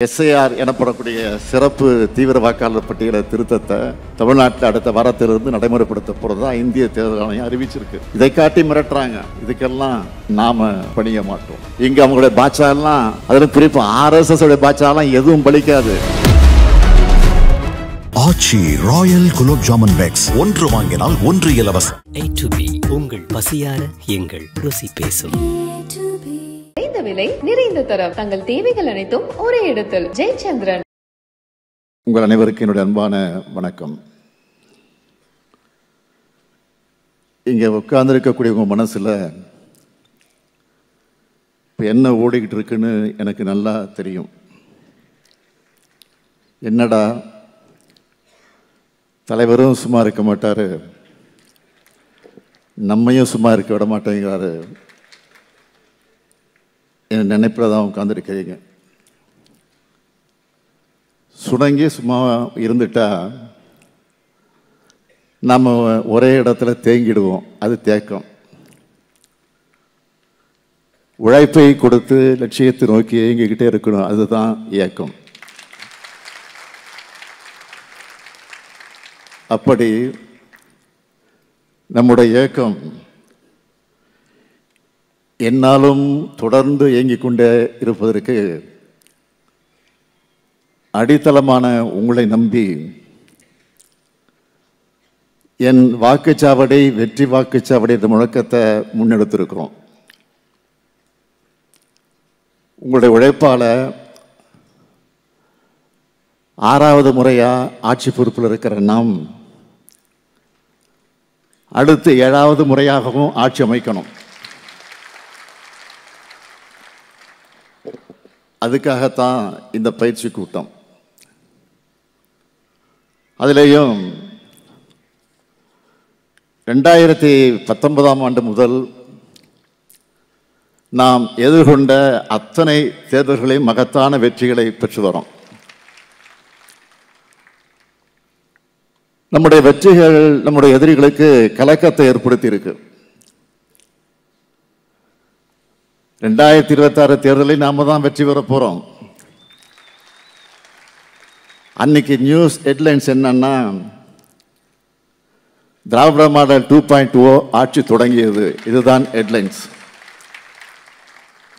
SIR எனப்படக்கூடிய சிறப்பு தீவிர வாக்காளர் பட்டியல திருத்தத்தை தமிழ்நாட்டில் அடுத்த வாரத்திலிருந்து நடைமுறைப்படுத்த போறதா இந்திய தேர்தல் ஆணையம் அறிவிச்சிருக்கு. இதை காட்டி மிரட்டுறாங்க. இதுக்கெல்லாம் நாம பணிய மாட்டோம். இங்க அவங்களுடைய பாட்சா எல்லாம், அதிலும் குறிப்பா RSS உடைய பாட்சா எல்லாம் எதுவும் பலிக்காது. ஆச்சி ராயல் குலோப் ஜாமுன் பேக்ஸ் ஒன்று வாங்கினால் ஒன்று இலவசம். A to B உங்கள் பசியார எங்கள் ருசி பேசும். நிறைந்த விலை நிறைந்த தரம், தங்கள் தேவைகள் அனைத்தும் ஒரே இடத்தில். ஜெயச்சந்திரன். உங்கள் அனைவருக்கும் என்னுடைய அன்பான வணக்கம். இங்க உட்கார்ந்துருக்கக்கூடிய உங்க மனசுல இப்ப என்ன ஓடிக்கிட்டு இருக்குன்னு எனக்கு நல்லா தெரியும். என்னடா தலைவரும் சும்மா இருக்க மாட்டாரு, நம்மையும் சும்மா இருக்க விட மாட்டேங்கிறாரு என் நினைப்பில் தான் உட்காந்துருக்கிறீங்க. சுணங்கி சும்மா இருந்துட்டா நம்ம ஒரே இடத்துல தேங்கிடுவோம். அது தேக்கம். உழைப்பை கொடுத்து லட்சியத்தை நோக்கி இயங்கிக்கிட்டே இருக்கணும். அதுதான் இயக்கம். அப்படி நம்முடைய இயக்கம் என்னாலும் தொடர்ந்து இயங்கிக் கொண்டே இருப்பதற்கு அடித்தளமான உங்களை நம்பி என் வாக்குச்சாவடி வெற்றி வாக்குச்சாவடி என்ற முழக்கத்தை முன்னெடுத்திருக்கிறோம். உங்களுடைய உழைப்பால 6வது முறையா ஆட்சி பொறுப்பில் இருக்கிற நாம் அடுத்து 7வது முறையாகவும் ஆட்சி அமைக்கணும். அதுக்காகத்தான் இந்த பயிற்சி கூட்டம். அதிலேயும் 2019ஆம் ஆண்டு முதல் நாம் எதிர்கொண்ட அத்தனை தேர்தல்களையும் மகத்தான வெற்றிகளை பெற்று வரோம். நம்முடைய வெற்றிகள் நம்முடைய எதிரிகளுக்கு கலக்கத்தை ஏற்படுத்தி இருக்கு. 2026 தேர்தலில் நாம தான் வெற்றி பெற போறோம். அன்னைக்கு நியூஸ் ஹெட்லைன்ஸ் என்னன்னா, திராவிட மாடல் 2.0 ஆட்சி தொடங்கியது. இதுதான் ஹெட்லைன்ஸ்.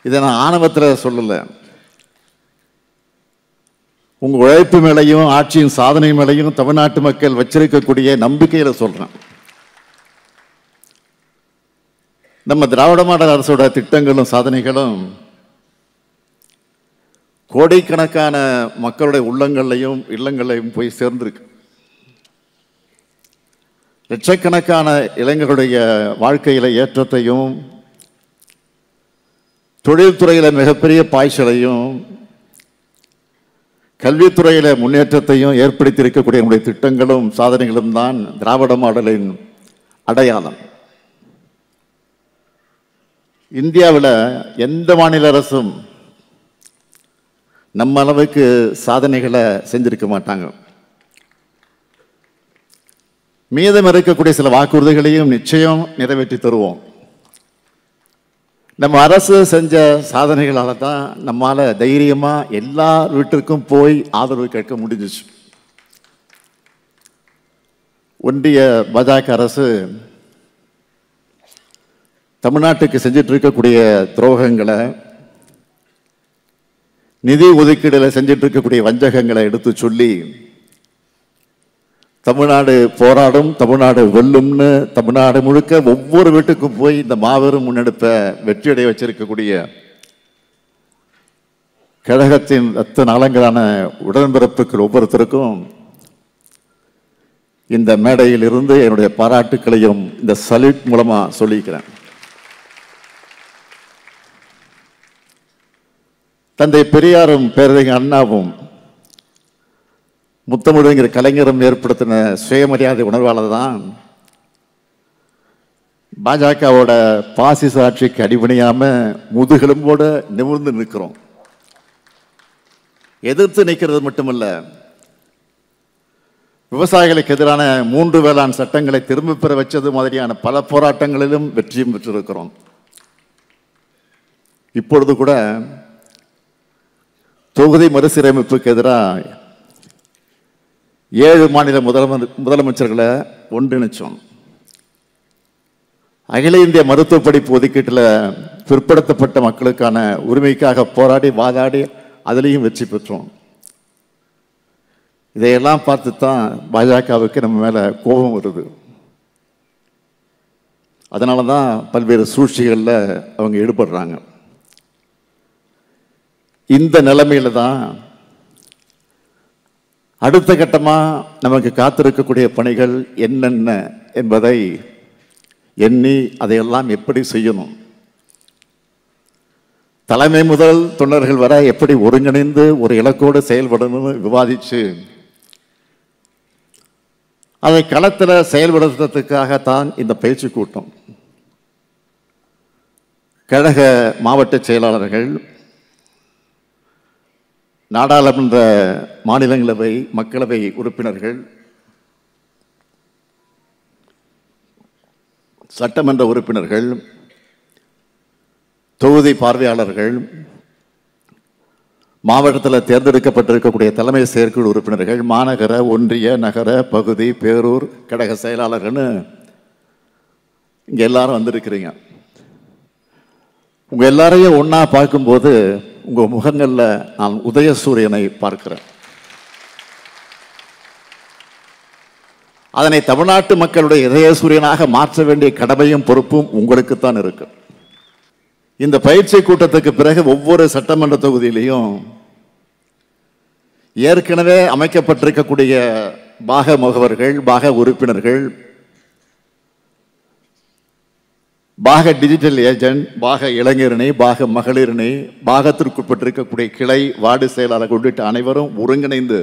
இதை நான் ஆணவத்தில் சொல்லல. உங்க உழைப்பு மேலையும் ஆட்சியின் சாதனை மேலையும் தமிழ்நாட்டு மக்கள் வச்சிருக்கக்கூடிய நம்பிக்கையில சொல்றேன். நம்ம திராவிட மாடல் அரசோட திட்டங்களும் சாதனைகளும் கோடிக்கணக்கான மக்களுடைய உள்ளங்களையும் இல்லங்களையும் போய் சேர்ந்திருக்கு. லட்சக்கணக்கான இளைஞர்களுடைய வாழ்க்கையில ஏற்றத்தையும் தொழில்துறையில மிகப்பெரிய பாய்ச்சலையும் கல்வித்துறையில முன்னேற்றத்தையும் ஏற்படுத்தி இருக்கக்கூடிய நம்முடைய திட்டங்களும் சாதனைகளும் தான் திராவிட மாடலின் அடையாளம். இந்தியாவில் எந்த மாநில அரசும் நம்ம அளவுக்கு சாதனைகளை செஞ்சிருக்க மாட்டாங்க. மீதம் இருக்கக்கூடிய சில வாக்குறுதிகளையும் நிச்சயம் நிறைவேற்றி தருவோம். நம்ம அரசு செஞ்ச சாதனைகளால தான் நம்மால தைரியமா எல்லா வீட்டிற்கும் போய் ஆதரவு கேட்க முடிஞ்சிச்சு. ஒன்றிய பாஜக அரசு தமிழ்நாட்டுக்கு செஞ்சிட்டு இருக்கக்கூடிய துரோகங்களை, நிதி ஒதுக்கீடுல செஞ்சிட்டு இருக்கக்கூடிய வஞ்சகங்களை எடுத்து சொல்லி தமிழ்நாடு போராடும், தமிழ்நாடு வெல்லும்னு தமிழ்நாடு முழுக்க ஒவ்வொரு வீட்டுக்கும் போய் இந்த மாபெரும் முன்னெடுப்பை வெற்றியடைய வச்சிருக்கக்கூடிய கழகத்தின் ரத்த நாளங்களான உடன்பிறப்புகள் ஒவ்வொருத்தருக்கும் இந்த மேடையில் இருந்து என்னுடைய பாராட்டுக்களையும் இந்த சல்யூட் மூலமா சொல்லிக்கிறேன். தந்தை பெரியாரும் பேரறிஞர் அண்ணாவும் முத்தமிழுங்கிற கலைஞரும் ஏற்படுத்தின சுயமரியாதை உணர்வால தான் பாஜகவோட பாசிச ஆட்சிக்கு அடிபணியாம முதுகெலும்போட நிமிர்ந்து நிற்கிறோம். எதிர்த்து நிற்கிறது மட்டுமல்ல, விவசாயிகளுக்கு எதிரான 3 வேளாண் சட்டங்களை திரும்ப பெற வச்சது மாதிரியான பல போராட்டங்களிலும் வெற்றியும் பெற்றிருக்கிறோம். இப்பொழுது கூட தொகுதி மறுசீரமைப்புக்கு எதிராக 7 மாநில முதலமைச்சர்களை ஒன்றிணைச்சோம். அகில இந்திய மருத்துவ படிப்பு ஒதுக்கீட்டில் பிற்படுத்தப்பட்ட மக்களுக்கான உரிமைக்காக போராடி வாதாடி அதிலையும் வெற்றி பெற்றோம். இதையெல்லாம் பார்த்து தான் பாஜகவுக்கு நம்ம மேலே கோபம் வருது. அதனால தான் பல்வேறு சூழ்ச்சிகளில் அவங்க ஈடுபடுறாங்க. இந்த நிலைமையில தான் அடுத்த கட்டமாக நமக்கு காத்திருக்கக்கூடிய பணிகள் என்னென்ன என்பதை எண்ணி அதையெல்லாம் எப்படி செய்யணும், தலைமை முதல் தொண்டர்கள் வரை எப்படி ஒருங்கிணைந்து ஒரு இலக்கோடு செயல்படணும்னு விவாதிச்சு அதை களத்தில் செயல்படுத்துறதுக்காகத்தான் இந்த பயிற்சி கூட்டம். கழக மாவட்ட செயலாளர்கள், நாடாளுமன்ற மாநிலங்களவை மக்களவை உறுப்பினர்கள், சட்டமன்ற உறுப்பினர்கள், தொகுதி பார்வையாளர்கள், மாவட்டத்தில் தேர்ந்தெடுக்கப்பட்டிருக்கக்கூடிய தலைமை செயற்குழு உறுப்பினர்கள், மாநகர ஒன்றிய நகர பகுதி பேரூர் கழக செயலாளர்கள்னு இங்கே எல்லாரும் வந்திருக்கிறீங்க. உங்கள் எல்லாரையும் ஒன்றா பார்க்கும்போது உங்கள் முகங்களில் நான் உதயசூரியனை பார்க்கிறேன். அதனை தமிழ்நாட்டு மக்களுடைய இதயசூரியனாக மாற்ற வேண்டிய கடமையும் பொறுப்பும் உங்களுக்குத்தான் இருக்கு. இந்த பயிற்சி கூட்டத்துக்கு பிறகு ஒவ்வொரு சட்டமன்ற தொகுதியிலையும் ஏற்கனவே அமைக்கப்பட்டிருக்கக்கூடிய பாக முகவர்கள், பாக உறுப்பினர்கள், பாக டிஜிட்டல் ஏஜென்ட், பாக இளைஞரணி, பாக மகளிரணி, பாகத்திற்குட்பட்டிருக்கக்கூடிய கிளை வார்டு செயலாளர் உள்ளிட்ட அனைவரும் ஒருங்கிணைந்து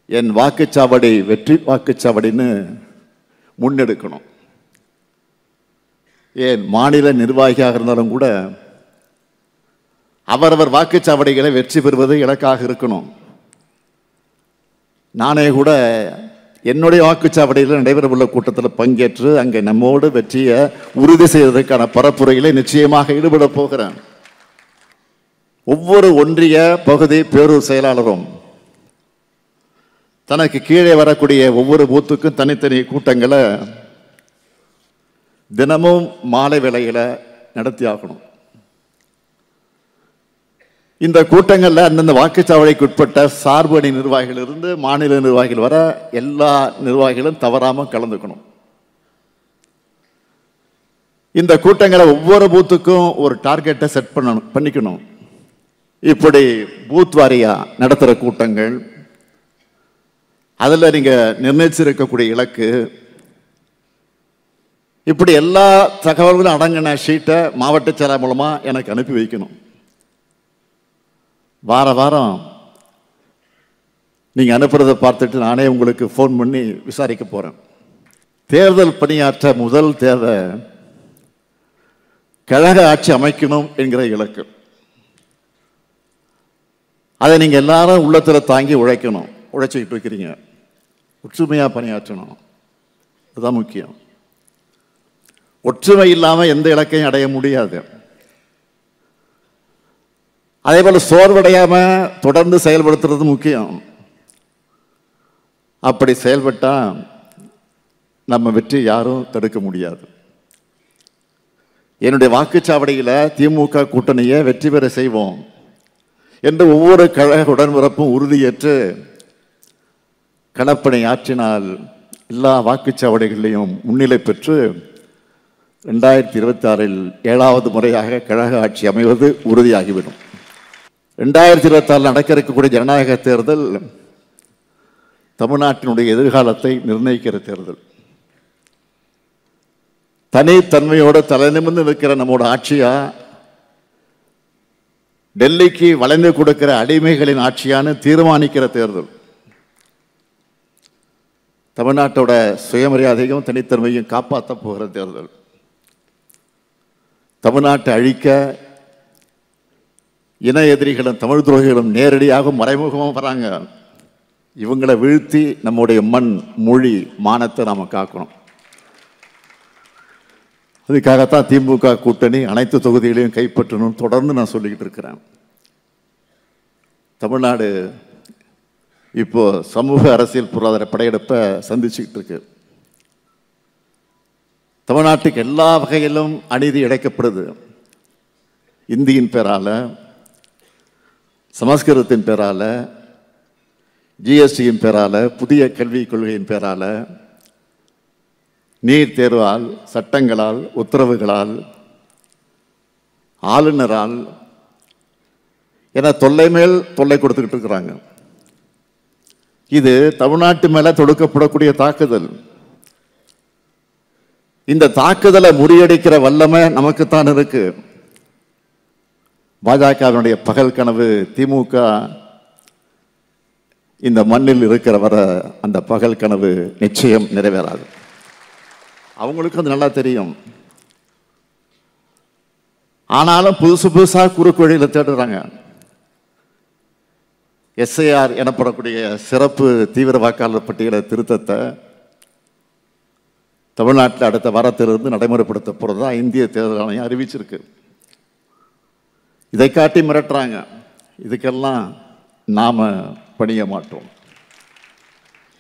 என் வாக்குச்சாவடி வெற்றி வாக்குச்சாவடின்னு முன்னெடுக்கணும். ஏன் மாநில நிர்வாகியாக இருந்தாலும் கூட அவரவர் வாக்குச்சாவடிகளை வெற்றி பெறுவது இலக்காக இருக்கணும். நானே கூட என்னுடைய வாக்குச்சாவடியில் நடைபெறவுள்ள கூட்டத்தில் பங்கேற்று அங்கே நம்மோடு வெற்றியை உறுதி செய்வதற்கான பரப்புரைகளை நிச்சயமாக ஈடுபட போகிறேன். ஒவ்வொரு ஒன்றிய பகுதி பேரூர் செயலாளரும் தனக்கு கீழே வரக்கூடிய ஒவ்வொரு பூத்துக்கும் தனித்தனி கூட்டங்களை தினமும் மாலை வேளையில நடத்தி ஆகணும். இந்த கூட்டங்களில் அந்தந்த வாக்குச்சாவடிக்கு உட்பட்ட சார்பு அணி நிர்வாகிகள் இருந்து மாநில நிர்வாகிகள் வர எல்லா நிர்வாகிகளும் தவறாமல் கலந்துக்கணும். இந்த கூட்டங்களை ஒவ்வொரு பூத்துக்கும் ஒரு டார்கெட்டை செட் பண்ணிக்கணும். இப்படி பூத் வாரியா நடத்துகிற கூட்டங்கள், அதில் நீங்கள் நிர்ணயிச்சிருக்கக்கூடிய இலக்கு, இப்படி எல்லா தகவல்களும் அடங்கின ஷீட்டை மாவட்ட செயலாளர் மூலமாக எனக்கு அனுப்பி வைக்கணும். வார வாரம் நீங்கள் அனுப்புறதை பார்த்துட்டு நானே உங்களுக்கு ஃபோன் பண்ணி விசாரிக்க போகிறேன். தேர்தல் பணியாற்ற முதல் தேவை கழக ஆட்சி அமைக்கணும் என்கிற இலக்கு. அதை நீங்கள் எல்லாரும் உள்ளத்தில் தாங்கி உழைக்கணும். உழைச்சிக்கிட்டு இருக்கிறீங்க. ஒற்றுமையாக பணியாற்றணும். அதுதான் முக்கியம். ஒற்றுமை இல்லாமல் எந்த இலக்கையும் அடைய முடியாது. அதே போல சோர்வடையாம தொடர்ந்து செயல்படுத்துறது முக்கியம். அப்படி செயல்பட்டா நம்ம வெற்றி யாரும் தடுக்க முடியாது. என்னுடைய வாக்குச்சாவடியில் திமுக கூட்டணியை வெற்றி பெற செய்வோம் என்று ஒவ்வொரு கழக உடன்பிறப்பும் உறுதியேற்று களப்பணி ஆற்றினால் எல்லா வாக்குச்சாவடிகளிலையும் முன்னிலை பெற்று 2026 7வது முறையாக கழக ஆட்சி அமைவது உறுதியாகிவிடும். 2026 நடக்க இருக்கக்கூடிய ஜனநாயக தேர்தல் தமிழ்நாட்டினுடைய எதிர்காலத்தை நிர்ணயிக்கிற தேர்தல். தனித்தன்மையோடு தலை நிமிர்ந்து நிற்கிற நம்மோட ஆட்சியா, டெல்லிக்கு வளைந்து கொடுக்கிற அடிமைகளின் ஆட்சியான்னு தீர்மானிக்கிற தேர்தல். தமிழ்நாட்டோட சுயமரியாதையும் தனித்தன்மையும் காப்பாற்ற போகிற தேர்தல். தமிழ்நாட்டை அழிக்க இன எதிரிகளும் தமிழ் துரோகிகளும் நேரடியாக மறைமுகமாக வராங்க. இவங்களை வீழ்த்தி நம்முடைய மண், மொழி, மானத்தை நாம் காக்கணும். அதுக்காகத்தான் திமுக கூட்டணி அனைத்து தொகுதிகளையும் கைப்பற்றணும் தொடர்ந்து நான் சொல்லிக்கிட்டு இருக்கிறேன். தமிழ்நாடு இப்போ சமூக அரசியல் பொருளாதார படையெடுப்பை சந்திச்சுக்கிட்டு இருக்கு. தமிழ்நாட்டுக்கு எல்லா வகையிலும் அநீதி இழைக்கப்படுது. இந்தியின் பேரால, சமஸ்கிருதத்தின் பேரால, ஜிஎஸ்டியின் பேரால, புதிய கல்விக் கொள்கையின் பேரால, நீட் தேர்வால், சட்டங்களால், உத்தரவுகளால், ஆளுநரால் என தொல்லை மேல் தொல்லை கொடுத்துக்கிட்டு இருக்கிறாங்க. இது தமிழ்நாட்டு மேல தொடுக்கப்படக்கூடிய தாக்குதல். இந்த தாக்குதலை முறியடிக்கிற வல்லமை நமக்குத்தான் இருக்கு. பாஜகவினுடைய பகல் கனவு திமுக இந்த மண்ணில் இருக்கிற வர அந்த பகல் கனவு நிச்சயம் நிறைவேறாது. அவங்களுக்கும் அது நல்லா தெரியும். ஆனாலும் புதுசு புதுசா குறுக்கு வழியில தேடுறாங்க. SIR எனப்படக்கூடிய சிறப்பு தீவிர வாக்காளர் பட்டியலை திருத்தத்தை தமிழ்நாட்டில் அடுத்த வாரத்திலிருந்து நடைமுறைப்படுத்த போறதா இந்திய தேர்தல் ஆணையம் அறிவிச்சிருக்கு. இதை காட்டி மிரட்டுறாங்க. இதுக்கெல்லாம் நாம பணிய மாட்டோம்.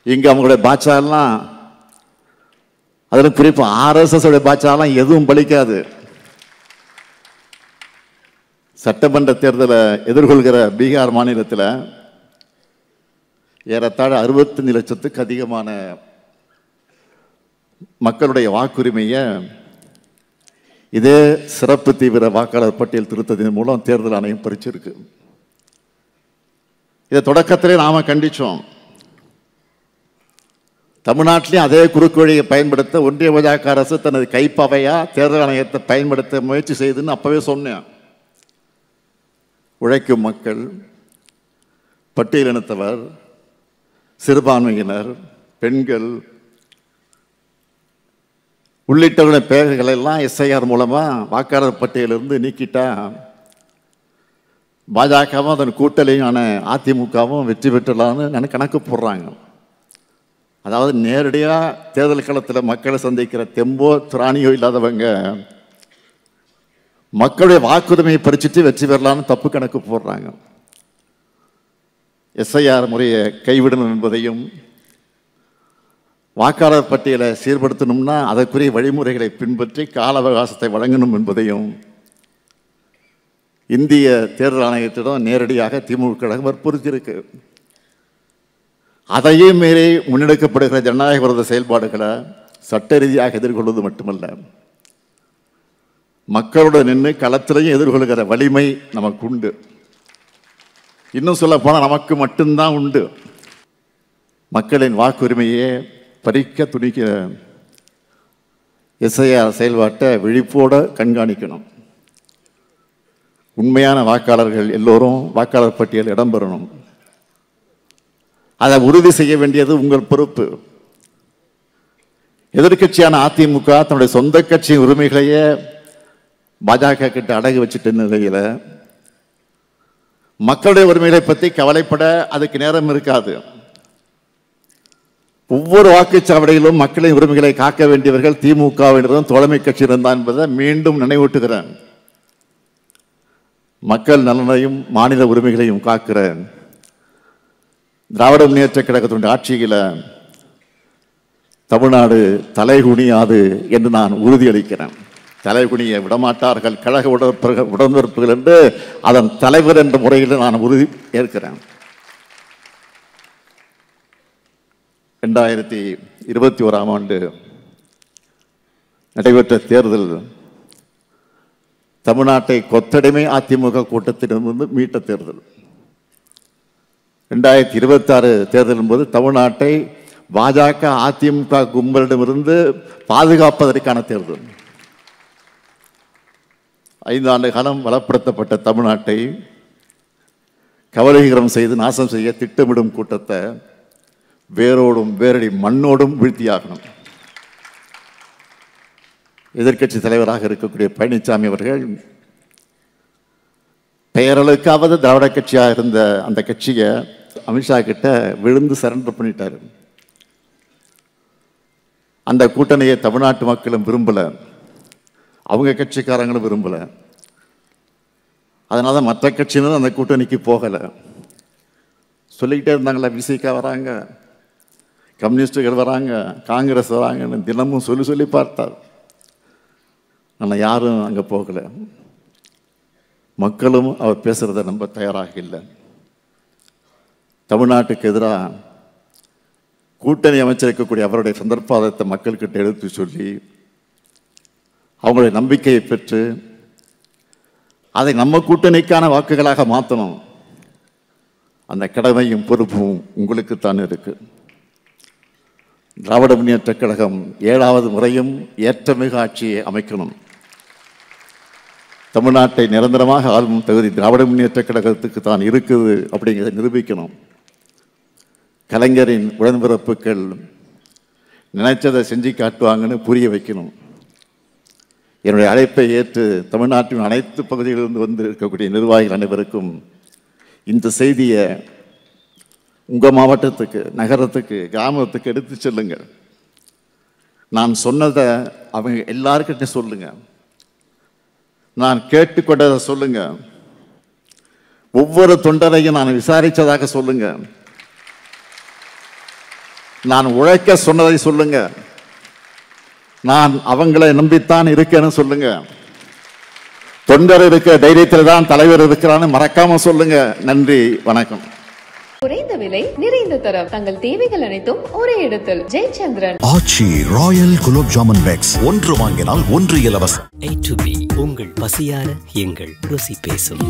இங்க அவங்களுடைய பாட்சாலாம், அதில் குறிப்பா RSS உடைய பாட்சாலாம் எதுவும் பலிக்காது. சட்டமன்ற தேர்தலை எதிர்கொள்கிற பீகார் மாநிலத்தில் ஏறத்தாழ 65 லட்சத்துக்கு அதிகமான மக்களுடைய வாக்குரிமையை இதே சிறப்பு தீவிர வாக்காளர் பட்டியல் திருத்தத்தின் மூலம் தேர்தல் ஆணையம் பறிச்சிருக்கு. இதை தொடக்கத்திலே நாம கண்டிச்சோம். தமிழ்நாட்டிலையும் அதே குறுக்கு வழியை பயன்படுத்த ஒன்றிய பாஜக அரசு தனது கைப்பவையா தேர்தல் ஆணையத்தை பயன்படுத்த முயற்சி செய்துன்னு அப்பவே சொன்னேன். உழைக்கும் மக்கள், பட்டியலினத்தவர், சிறுபான்மையினர், பெண்கள் உள்ளிட்டவர்களின் பெயர்களை எல்லாம் SIR மூலமா வாக்காளர் பட்டியலிருந்து நீக்கிட்டா பாஜகவும் அதன் கூட்டணியான அதிமுகவும் வெற்றி பெற்றலான்னு கணக்கு போடுறாங்க. அதாவது நேரடியாக தேர்தல் களத்தில் மக்களை சந்திக்கிற தெம்போ திராணியோ இல்லாதவங்க மக்களுடைய வாக்குரிமையை பறிச்சுட்டு வெற்றி பெறலான்னு தப்பு கணக்கு போடுறாங்க. SIR முறையை கைவிடணும் என்பதையும், வாக்காளர் பட்டியலை சீர்படுத்தணும்னா அதற்குரிய வழிமுறைகளை பின்பற்றி கால அவகாசத்தை வழங்கணும் என்பதையும் இந்திய தேர்தல் ஆணையத்திடம் நேரடியாக திமுக கழகம் வற்புறுத்தியிருக்கு. அதையும் மீறி முன்னெடுக்கப்படுகிற ஜனநாயக விரோத செயல்பாடுகளை சட்ட ரீதியாக எதிர்கொள்வது மட்டுமல்ல, மக்களோடு நின்று களத்திலையும் எதிர்கொள்கிற வலிமை நமக்கு உண்டு. இன்னும் சொல்ல போனால் நமக்கு மட்டும்தான் உண்டு. மக்களின் வாக்குரிமையே பறிக்க துணிக்கிற SIR செயல்பாட்டை விழிப்போடு கண்காணிக்கணும். உண்மையான வாக்காளர்கள் எல்லோரும் வாக்காளர் பட்டியல் இடம்பெறணும். அதை உறுதி செய்ய வேண்டியது உங்கள் பொறுப்பு. எதிர்கட்சியான அதிமுக தன்னுடைய சொந்த கட்சியின் உரிமைகளையே பாஜக கிட்ட அடகு வச்சுட்டு நிலையில மக்களுடைய உரிமைகளை பற்றி கவலைப்பட அதுக்கு நேரம் இருக்காது. ஒவ்வொரு வாக்குச்சாவடியிலும் மக்களின் உரிமைகளை காக்க வேண்டியவர்கள் திமுகவினரும் தோழமை கட்சியினர் தான் என்பதை மீண்டும் நினைவூட்டுகிறேன். மக்கள் நலனையும் மாநில உரிமைகளையும் காக்கிற திராவிட முன்னேற்ற கழகத்தினுடைய ஆட்சியில தமிழ்நாடு தலைகுனியாது என்று நான் உறுதியளிக்கிறேன். தலைகுனிய விடமாட்டார்கள் கழக உடன்பிறப்புகள் என்று அதன் தலைவர் என்ற முறையில் நான் உறுதி ஏற்கிறேன். 2021ஆம் ஆண்டு நடைபெற்ற தேர்தல் தமிழ்நாட்டை கொத்தடிமை அதிமுக கூட்டத்திலிருந்து மீட்ட தேர்தல். 2026 தேர்தலின் போது தமிழ்நாட்டை பாஜக அதிமுக கும்பலிடமிருந்து பாதுகாப்பதற்கான தேர்தல். 5 ஆண்டு காலம் வளப்படுத்தப்பட்ட தமிழ்நாட்டை கவலீகரம் செய்து நாசம் செய்ய திட்டமிடும் கூட்டத்தை வேரோடும் வேரடி மண்ணோடும் வீழ்த்தியாகணும். எதிர்க்கட்சி தலைவராக இருக்கக்கூடிய பழனிசாமி அவர்கள் பெயரளவுக்காவது திராவிட கட்சியாக இருந்த அந்த கட்சியை அமித்ஷா கிட்ட விழுந்து சரண்டர் பண்ணிட்டாரு. அந்த கூட்டணியை தமிழ்நாட்டு மக்களும் விரும்பல, அவங்க கட்சிக்காரங்களும் விரும்பல. அதனால மற்ற கட்சியினரும் அந்த கூட்டணிக்கு போகல. சொல்லிக்கிட்டே இருந்தாங்களா, விசிகா வராங்க, கம்யூனிஸ்டுகள் வராங்க, காங்கிரஸ் வராங்கன்னு தினமும் சொல்லி பார்த்தார். ஆனால் யாரும் அங்கே போகலை. மக்களும் அவர் பேசுகிறத நம்ப தயாராக இல்லை. தமிழ்நாட்டுக்கு எதிராக கூட்டணி அமைச்சிருக்கக்கூடிய அவருடைய சந்தர்ப்பாதத்தை மக்கள்கிட்ட எடுத்து சொல்லி அவங்களுடைய நம்பிக்கையை பெற்று அதை நம்ம கூட்டணிக்கான வாக்குகளாக மாற்றணும். அந்த கடமையும் பொறுப்பும் உங்களுக்குத்தான் இருக்கு. திராவிட முன்னேற்றக் கழகம் 7வது முறையும் ஏற்றமிகு ஆட்சியை அமைக்கணும். தமிழ்நாட்டை நிரந்தரமாக ஆளும் தகுதி திராவிட முன்னேற்றக் கழகத்துக்கு தான் இருக்குது அப்படிங்கிறத நிரூபிக்கணும். கலைஞரின் உடன்பிறப்புகள் நினைச்சதை செஞ்சு காட்டுவாங்கன்னு புரிய வைக்கணும். என்னுடைய அழைப்பை ஏற்று தமிழ்நாட்டின் அனைத்து பகுதிகளிலிருந்து வந்து இருக்கக்கூடிய நிர்வாகிகள் அனைவருக்கும் இந்த செய்தியை உங்கள் மாவட்டத்துக்கு, நகரத்துக்கு, கிராமத்துக்கு எடுத்து செல்லுங்கள். நான் சொன்னதை அவங்க எல்லாருக்கிட்ட சொல்லுங்க. நான் கேட்டுக்கொண்டதை சொல்லுங்க. ஒவ்வொரு தொண்டரையும் நான் விசாரித்ததாக சொல்லுங்க. நான் உழைக்க சொன்னதை சொல்லுங்க. நான் அவங்களை நம்பித்தான் இருக்கேன்னு சொல்லுங்க. தொண்டர் இருக்க தைரியத்தில் தான் தலைவர் இருக்கிறான்னு மறக்காம சொல்லுங்க. நன்றி, வணக்கம். குறைந்த விலை நிறைந்த தரம், தங்கள் தேவைகள் அனைத்தும் ஒரே இடத்தில். ஜெயச்சந்திரன். ஆச்சி ராயல் குலோப் ஜாமுன் பேக்ஸ், 1 வாங்கினால் 1 இலவசம். A to B உங்கள் பசியார எங்கள் ருசி பேசும்.